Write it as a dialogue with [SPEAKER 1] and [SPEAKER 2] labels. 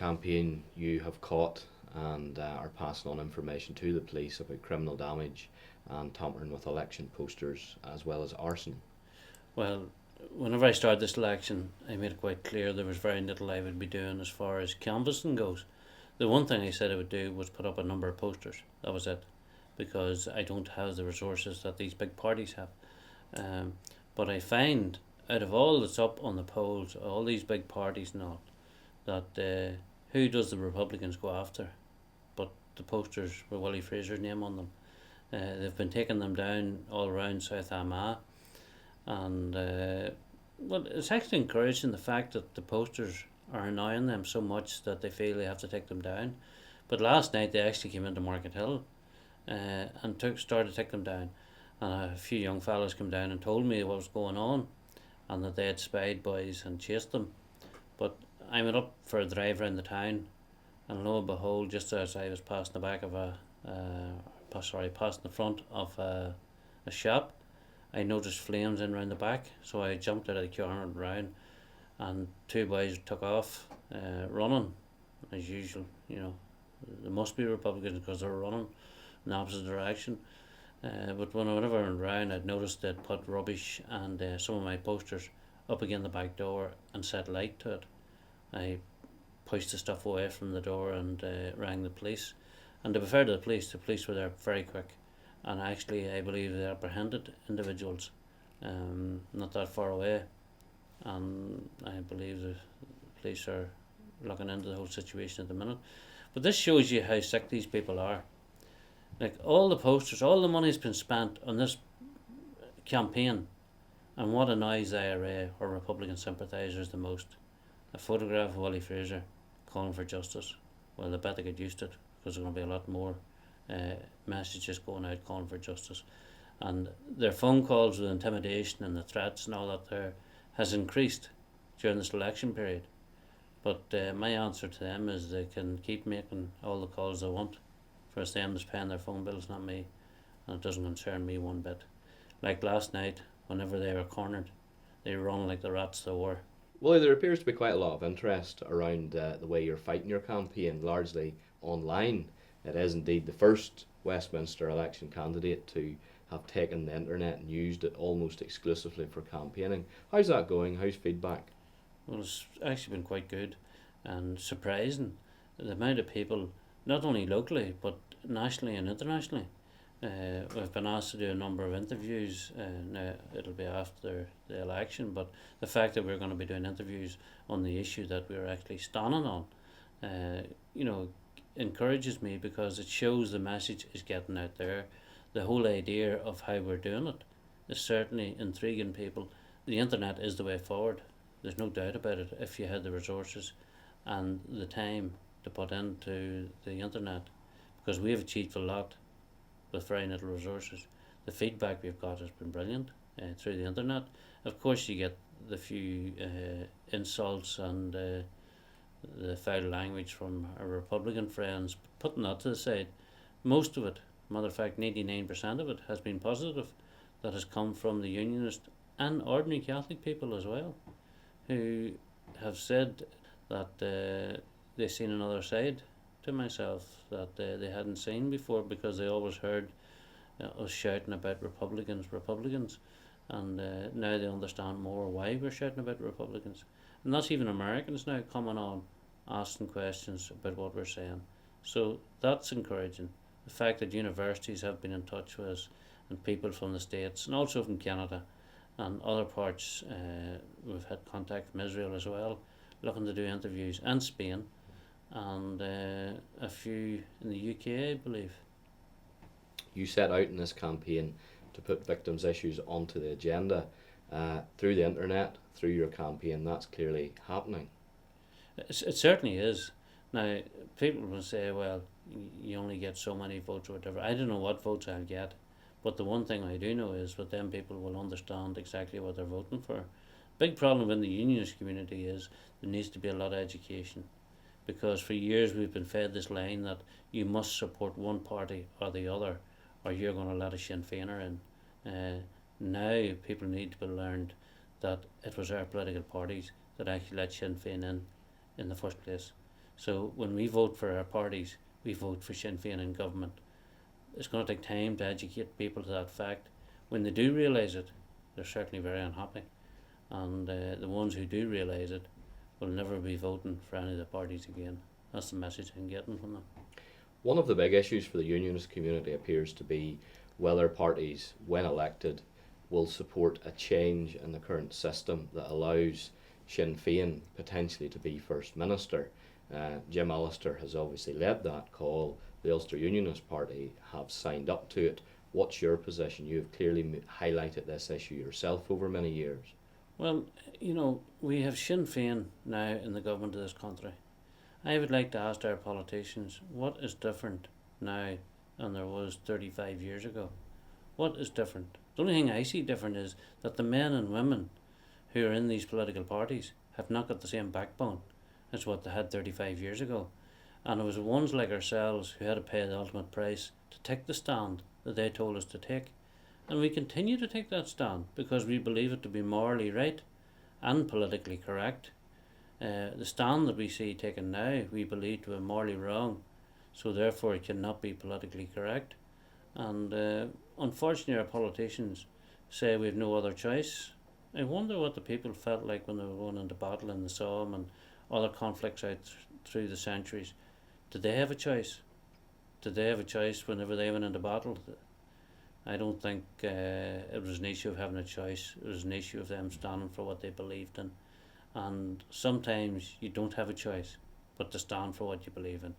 [SPEAKER 1] campaign you have caught and are passing on information to the police about criminal damage and tampering with election posters as well as arson.
[SPEAKER 2] Well, whenever I started this election, I made it quite clear there was very little I would be doing as far as canvassing goes. The one thing I said I would do was put up a number of posters. That was it, because I don't have the resources that these big parties have. Um, but I find out of all that's up on the polls, all these big parties and all, that who does the Republicans go after? But the posters with Willie Fraser's name on them. They've been taking them down all around South Armagh, and well, it's actually encouraging the fact that the posters are annoying them so much that they feel they have to take them down. But last night they actually came into Market Hill and started to take them down. And a few young fellows came down and told me what was going on and that they had spied boys and chased them. But I went up for a drive around the town, and lo and behold, just as I was passing the back of passing the front of a shop, I noticed flames in round the back. So I jumped out of the car and round, and two boys took off, running as usual. You know, they must be Republicans because they're running in the opposite direction. But whenever I went round, I'd noticed they'd put rubbish and some of my posters up against the back door and set light to it. I pushed the stuff away from the door and rang the police. And to be fair to the police were there very quick. And actually, I believe they apprehended individuals not that far away. And I believe the police are looking into the whole situation at the minute. But this shows you how sick these people are. Like, all the posters, all the money's been spent on this campaign, and what annoys the IRA or Republican sympathisers the most? A photograph of Willie Fraser calling for justice. Well, they better get used to it, because there's going to be a lot more messages going out calling for justice. And their phone calls with intimidation and the threats and all that there has increased during this election period. But my answer to them is they can keep making all the calls they want, for it's them that's paying their phone bills, not me, and it doesn't concern me one bit. Like last night, whenever they were cornered, they run like the rats they were.
[SPEAKER 1] Well, there appears to be quite a lot of interest around the way you're fighting your campaign, largely online. It is indeed the first Westminster election candidate to have taken the internet and used it almost exclusively for campaigning. How's that going? How's feedback?
[SPEAKER 2] Well, it's actually been quite good and surprising, the amount of people, not only locally but nationally and internationally. We've been asked to do a number of interviews. Now it'll be after the election, but the fact that we're going to be doing interviews on the issue that we're actually standing on, you know, encourages me, because it shows the message is getting out there. The whole idea of how we're doing it is certainly intriguing people. The internet is the way forward. There's no doubt about it. If you had the resources and the time to put into the internet, because we have achieved a lot with very little resources. The feedback we've got has been brilliant through the internet. Of course, you get the few insults and the foul language from our Republican friends. Putting that to the side, most of it, matter of fact, 99% of it, has been positive. That has come from the Unionist and ordinary Catholic people as well, who have said that they've seen another side to myself that they hadn't seen before, because they always heard us shouting about Republicans, and now they understand more why we're shouting about Republicans. And that's even Americans now coming on, asking questions about what we're saying. So that's encouraging. The fact that universities have been in touch with us, and people from the States, and also from Canada and other parts, we've had contact from Israel as well, looking to do interviews, and Spain, and a few in the UK, I believe.
[SPEAKER 1] You set out in this campaign to put victims' issues onto the agenda through the internet, through your campaign. That's clearly happening.
[SPEAKER 2] It certainly is. Now, people will say, well, you only get so many votes or whatever. I don't know what votes I'll get, but the one thing I do know is that then people will understand exactly what they're voting for. Big problem in the unionist community is there needs to be a lot of education, because for years we've been fed this line that you must support one party or the other, or you're going to let a Sinn Féiner in. Now people need to be learned that it was our political parties that actually let Sinn Féin in the first place. So when we vote for our parties, we vote for Sinn Féin in government. It's going to take time to educate people to that fact. When they do realise it, they're certainly very unhappy. And the ones who do realise it will never be voting for any of the parties again. That's the message I'm getting from them.
[SPEAKER 1] One of the big issues for the unionist community appears to be whether parties, when elected, will support a change in the current system that allows Sinn Féin potentially to be First Minister. Jim Allister has obviously led that call. The Ulster Unionist Party have signed up to it. What's your position? You have clearly highlighted this issue yourself over many years.
[SPEAKER 2] Well, you know, we have Sinn Féin now in the government of this country. I would like to ask our politicians, what is different now than there was 35 years ago? What is different? The only thing I see different is that the men and women who are in these political parties have not got the same backbone as what they had 35 years ago. And it was the ones like ourselves who had to pay the ultimate price to take the stand that they told us to take. And we continue to take that stand because we believe it to be morally right and politically correct. The stand that we see taken now, we believe to be morally wrong, so therefore it cannot be politically correct. And unfortunately, our politicians say we have no other choice. I wonder what the people felt like when they were going into battle in the Somme and other conflicts out through the centuries. Did they have a choice? Did they have a choice whenever they went into battle? I don't think it was an issue of having a choice. It was an issue of them standing for what they believed in. And sometimes you don't have a choice but to stand for what you believe in.